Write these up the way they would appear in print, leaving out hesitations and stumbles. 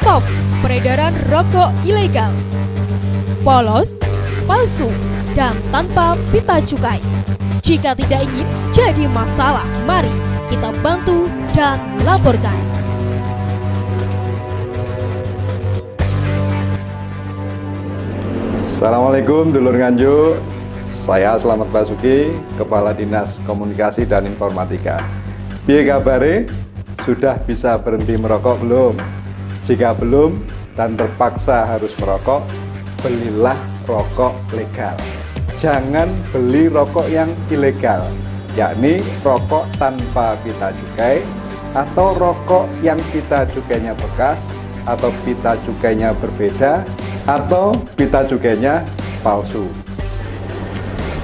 Stop peredaran rokok ilegal, polos, palsu, dan tanpa pita cukai. Jika tidak ingin jadi masalah, mari kita bantu dan laporkan. Assalamualaikum dulur Nganjuk. Saya Slamet Basuki, Kepala Dinas Komunikasi dan Informatika. Piye kabare? Sudah bisa berhenti merokok belum? Jika belum dan terpaksa harus merokok, belilah rokok legal. Jangan beli rokok yang ilegal, yakni rokok tanpa pita cukai atau rokok yang pita cukainya bekas atau pita cukainya berbeda atau pita cukainya palsu.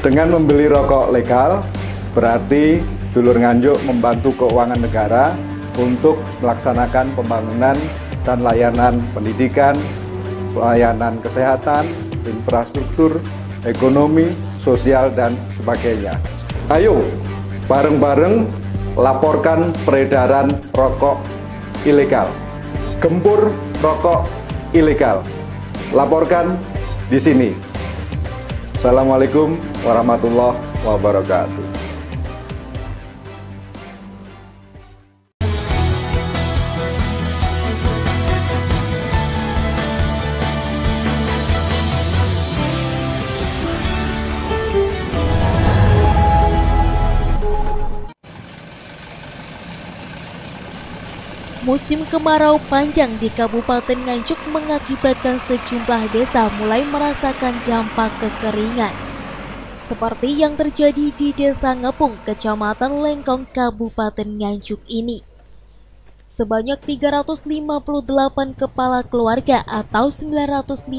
Dengan membeli rokok legal, berarti dulur Nganjuk membantu keuangan negara untuk melaksanakan pembangunan dan layanan pendidikan, pelayanan kesehatan, infrastruktur, ekonomi, sosial, dan sebagainya. Ayo, bareng-bareng laporkan peredaran rokok ilegal. Gempur rokok ilegal. Laporkan di sini. Assalamualaikum warahmatullahi wabarakatuh. Musim kemarau panjang di Kabupaten Nganjuk mengakibatkan sejumlah desa mulai merasakan dampak kekeringan. Seperti yang terjadi di Desa Ngepung, Kecamatan Lengkong, Kabupaten Nganjuk ini. Sebanyak 358 kepala keluarga atau 915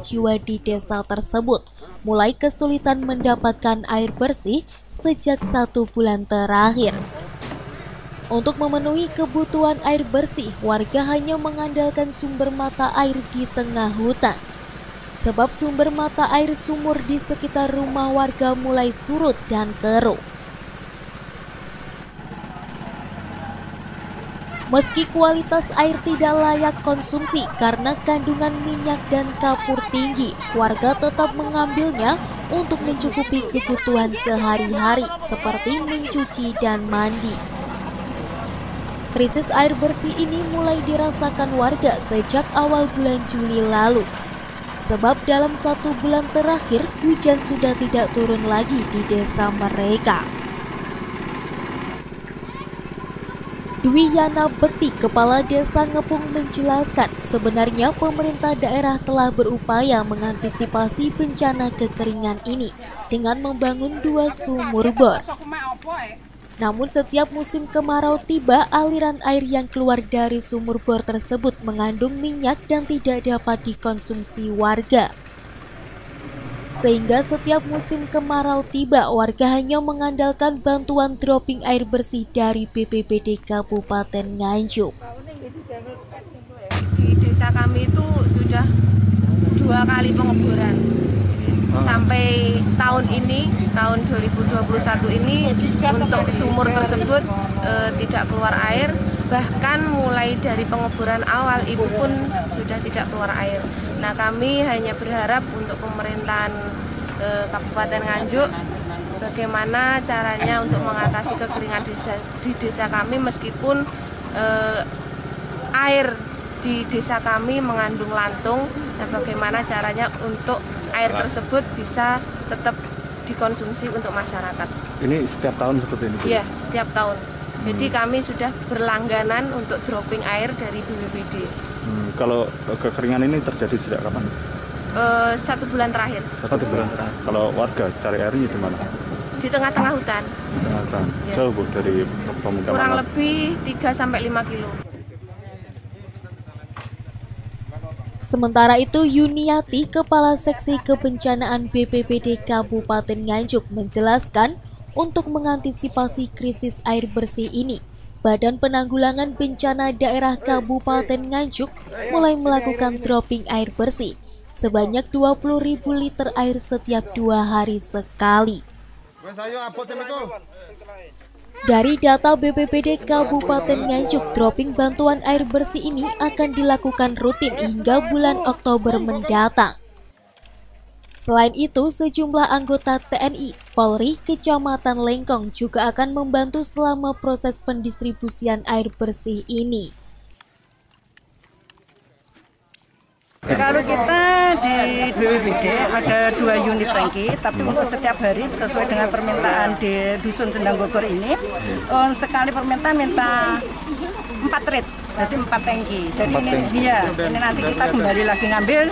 jiwa di desa tersebut mulai kesulitan mendapatkan air bersih sejak 1 bulan terakhir. Untuk memenuhi kebutuhan air bersih, warga hanya mengandalkan sumber mata air di tengah hutan. Sebab sumber mata air sumur di sekitar rumah warga mulai surut dan keruh. Meski kualitas air tidak layak konsumsi karena kandungan minyak dan kapur tinggi, warga tetap mengambilnya untuk mencukupi kebutuhan sehari-hari seperti mencuci dan mandi. Krisis air bersih ini mulai dirasakan warga sejak awal bulan Juli lalu. Sebab dalam 1 bulan terakhir, hujan sudah tidak turun lagi di desa mereka. Dwi Yana Bekti, Kepala Desa Ngepung menjelaskan, sebenarnya pemerintah daerah telah berupaya mengantisipasi bencana kekeringan ini dengan membangun 2 sumur bor. Namun setiap musim kemarau tiba, aliran air yang keluar dari sumur bor tersebut mengandung minyak dan tidak dapat dikonsumsi warga. Sehingga setiap musim kemarau tiba, warga hanya mengandalkan bantuan dropping air bersih dari BPBD Kabupaten Nganjuk. Di desa kami itu sudah 2 kali pengeboran. Sampai tahun ini, tahun 2021 ini, untuk sumur tersebut tidak keluar air. Bahkan mulai dari pengeboran awal itu pun sudah tidak keluar air. Nah, kami hanya berharap untuk pemerintahan Kabupaten Nganjuk, bagaimana caranya untuk mengatasi kekeringan di desa kami, meskipun air di desa kami mengandung lantung. Nah, bagaimana caranya untuk air tersebut bisa tetap dikonsumsi untuk masyarakat. Ini setiap tahun seperti ini? Iya, setiap tahun. Jadi kami sudah berlangganan untuk dropping air dari BPBD. Kalau kekeringan ini terjadi sejak kapan? 1 bulan terakhir. 1 bulan terakhir. Kalau warga cari airnya di mana? Di tengah-tengah hutan. Di tengah hutan. Ya. Jauh Bu dari pemukiman? Kurang lebih 3-5 kilo. Sementara itu, Yuniati, Kepala Seksi Kebencanaan BPBD Kabupaten Nganjuk menjelaskan, untuk mengantisipasi krisis air bersih ini, Badan Penanggulangan Bencana Daerah Kabupaten Nganjuk mulai melakukan dropping air bersih sebanyak 20.000 liter air setiap 2 hari sekali. Dari data BPBD Kabupaten Nganjuk, dropping bantuan air bersih ini akan dilakukan rutin hingga bulan Oktober mendatang. Selain itu, sejumlah anggota TNI, Polri, Kecamatan Lengkong juga akan membantu selama proses pendistribusian air bersih ini. Kalau kita di BPBD ada 2 unit tangki, tapi untuk setiap hari sesuai dengan permintaan di Dusun Sendang Bogor ini, sekali permintaan minta 4 rit, berarti 4 tangki. Jadi ini nanti kita kembali lagi ngambil,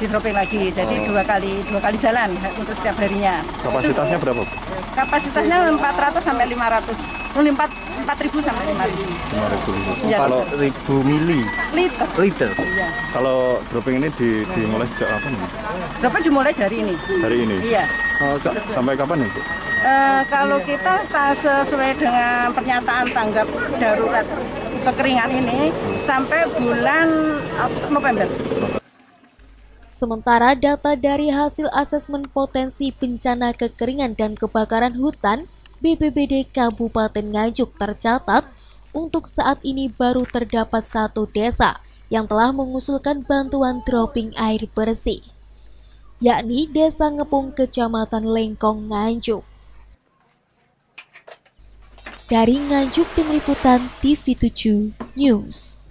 di dropping lagi, jadi dua kali jalan untuk setiap harinya. Kapasitasnya berapa? Kapasitasnya 400 sampai 500, 4.000 sampai 5.000. 5.000. Ya, Kalau 1.000 mili liter. Iya. Kalau dropping ini dimulai sejak kapan? Dapat dimulai dari ini. Hari ini. Iya. Sampai kapan itu? Kalau kita sesuai dengan pernyataan tanggap darurat kekeringan ini sampai bulan November. Sementara data dari hasil asesmen potensi bencana kekeringan dan kebakaran hutan BPBD Kabupaten Nganjuk tercatat untuk saat ini baru terdapat 1 desa yang telah mengusulkan bantuan dropping air bersih, yakni Desa Ngepung, Kecamatan Lengkong, Nganjuk. Dari Nganjuk, Tim Liputan TV7 News.